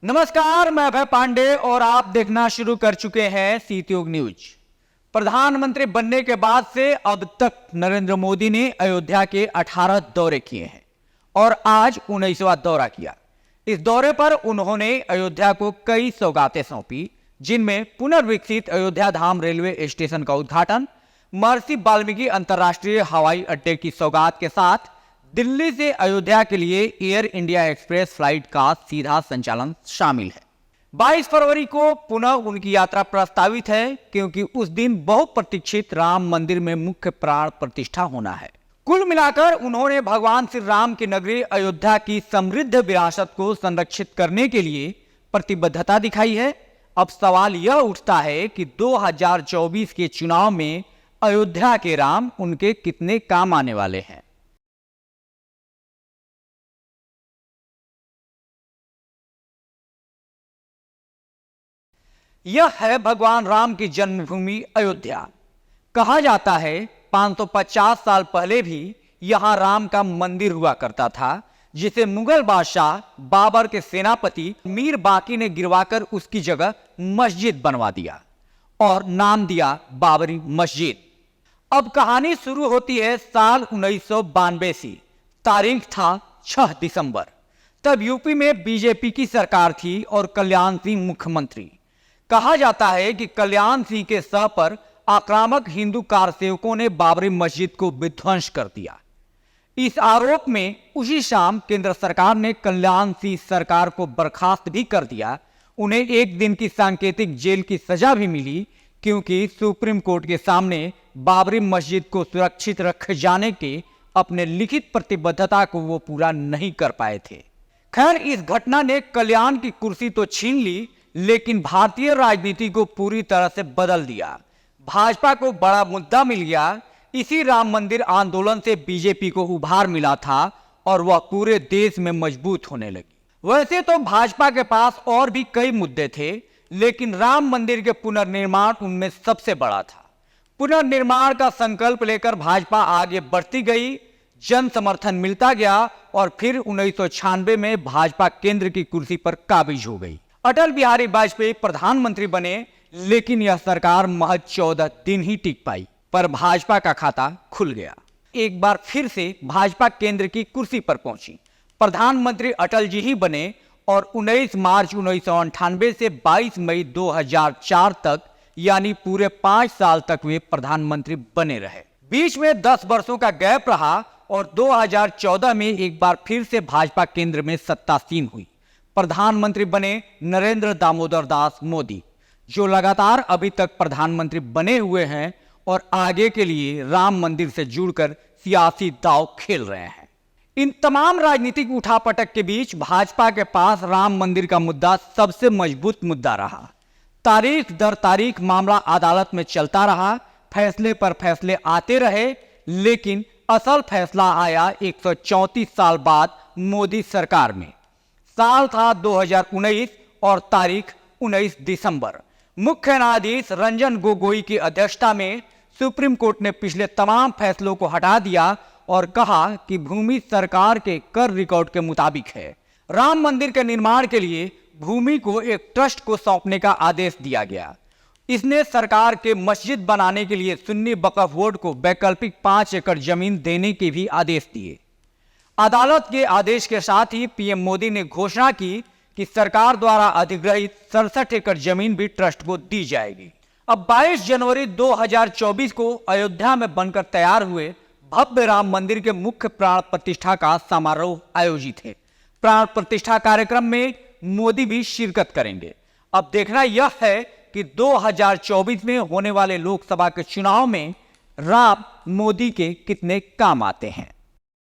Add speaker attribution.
Speaker 1: नमस्कार, मैं अभय पांडे और आप देखना शुरू कर चुके हैं सीतयुग न्यूज। प्रधानमंत्री बनने के बाद से अब तक नरेंद्र मोदी ने अयोध्या के 18 दौरे किए हैं और आज 19वां दौरा किया। इस दौरे पर उन्होंने अयोध्या को कई सौगातें सौंपी, जिनमें पुनर्विकसित अयोध्या धाम रेलवे स्टेशन का उद्घाटन, महर्षि वाल्मीकि अंतर्राष्ट्रीय हवाई अड्डे की सौगात के साथ दिल्ली से अयोध्या के लिए एयर इंडिया एक्सप्रेस फ्लाइट का सीधा संचालन शामिल है। 22 फरवरी को पुनः उनकी यात्रा प्रस्तावित है, क्योंकि उस दिन बहुप्रतीक्षित राम मंदिर में मुख्य प्राण प्रतिष्ठा होना है। कुल मिलाकर उन्होंने भगवान श्री राम की नगरी अयोध्या की समृद्ध विरासत को संरक्षित करने के लिए प्रतिबद्धता दिखाई है। अब सवाल यह उठता है कि 2024 के चुनाव में अयोध्या के राम उनके कितने काम आने वाले हैं। यह है भगवान राम की जन्मभूमि अयोध्या। कहा जाता है 550 साल पहले भी यहां राम का मंदिर हुआ करता था, जिसे मुगल बादशाह बाबर के सेनापति मीर बाकी ने गिरवाकर उसकी जगह मस्जिद बनवा दिया और नाम दिया बाबरी मस्जिद। अब कहानी शुरू होती है साल 1992 से। तारीख था 6 दिसंबर। तब यूपी में बीजेपी की सरकार थी और कल्याण सिंह मुख्यमंत्री। कहा जाता है कि कल्याण सिंह के सह पर आक्रामक हिंदू कारसेवकों ने बाबरी मस्जिद को विध्वंस कर दिया। इस आरोप में उसी शाम केंद्र सरकार ने कल्याण सिंह सरकार को बर्खास्त भी कर दिया। उन्हें 1 दिन की सांकेतिक जेल की सजा भी मिली, क्योंकि सुप्रीम कोर्ट के सामने बाबरी मस्जिद को सुरक्षित रखे जाने के अपने लिखित प्रतिबद्धता को वो पूरा नहीं कर पाए थे। खैर, इस घटना ने कल्याण की कुर्सी तो छीन ली, लेकिन भारतीय राजनीति को पूरी तरह से बदल दिया। भाजपा को बड़ा मुद्दा मिल गया। इसी राम मंदिर आंदोलन से बीजेपी को उभार मिला था और वह पूरे देश में मजबूत होने लगी। वैसे तो भाजपा के पास और भी कई मुद्दे थे, लेकिन राम मंदिर के पुनर्निर्माण उनमें सबसे बड़ा था। पुनर्निर्माण का संकल्प लेकर भाजपा आगे बढ़ती गई, जन समर्थन मिलता गया और फिर 1996 में भाजपा केंद्र की कुर्सी पर काबिज हो गई। अटल बिहारी वाजपेयी प्रधानमंत्री बने, लेकिन यह सरकार महज 14 दिन ही टिक पाई, पर भाजपा का खाता खुल गया। एक बार फिर से भाजपा केंद्र की कुर्सी पर पहुंची। प्रधानमंत्री अटल जी ही बने और 19 मार्च 1998 से 22 मई 2004 तक, यानी पूरे 5 साल तक वे प्रधानमंत्री बने रहे। बीच में 10 वर्षों का गैप रहा और 2014 में एक बार फिर से भाजपा केंद्र में सत्तासीन हुई। प्रधानमंत्री बने नरेंद्र दामोदर दास मोदी, जो लगातार अभी तक प्रधानमंत्री बने हुए हैं और आगे के लिए राम मंदिर से जुड़कर सियासी दांव खेल रहे हैं। इन तमाम राजनीतिक उठापटक के बीच भाजपा के पास राम मंदिर का मुद्दा सबसे मजबूत मुद्दा रहा। तारीख दर तारीख मामला अदालत में चलता रहा, फैसले पर फैसले आते रहे, लेकिन असल फैसला आया 134 साल बाद मोदी सरकार में। साल था 2019 और तारीख 19 दिसंबर। मुख्य न्यायाधीश रंजन गोगोई की अध्यक्षता में सुप्रीम कोर्ट ने पिछले तमाम फैसलों को हटा दिया और कहा कि भूमि सरकार के कर रिकॉर्ड के मुताबिक है। राम मंदिर के निर्माण के लिए भूमि को एक ट्रस्ट को सौंपने का आदेश दिया गया। इसने सरकार के मस्जिद बनाने के लिए सुन्नी वक्फ बोर्ड को वैकल्पिक 5 एकड़ जमीन देने के भी आदेश दिए। अदालत के आदेश के साथ ही पीएम मोदी ने घोषणा की कि सरकार द्वारा अधिग्रहित 67 एकड़ जमीन भी ट्रस्ट को दी जाएगी। अब 22 जनवरी 2024 को अयोध्या में बनकर तैयार हुए भव्य राम मंदिर के मुख्य प्राण प्रतिष्ठा का समारोह आयोजित है। प्राण प्रतिष्ठा कार्यक्रम में मोदी भी शिरकत करेंगे। अब देखना यह है कि 2024 में होने वाले लोकसभा के चुनाव में राम मोदी के कितने काम आते हैं।